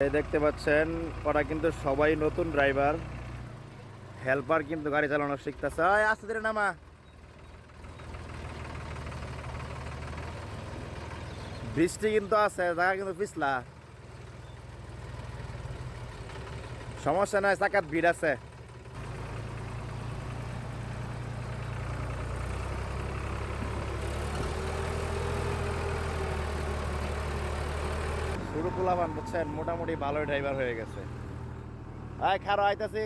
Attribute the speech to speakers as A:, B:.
A: এই দেখতে পাচ্ছেন ওরা কিন্তু সবাই নতুন ড্রাইভার, হেল্পার কিন্তু গাড়ি চালানো শিখতেছে। আস্তে ধীরে নামা, বৃষ্টি কিন্তু আছে, জায়গা কিন্তু পিছলা, সমস্যা নাই, চাকাত ভিড় আছে। শুরু পোলাপান বুঝছেন, মোটামুটি ভালোই ড্রাইভার হয়ে গেছে। খারো আইতাছি।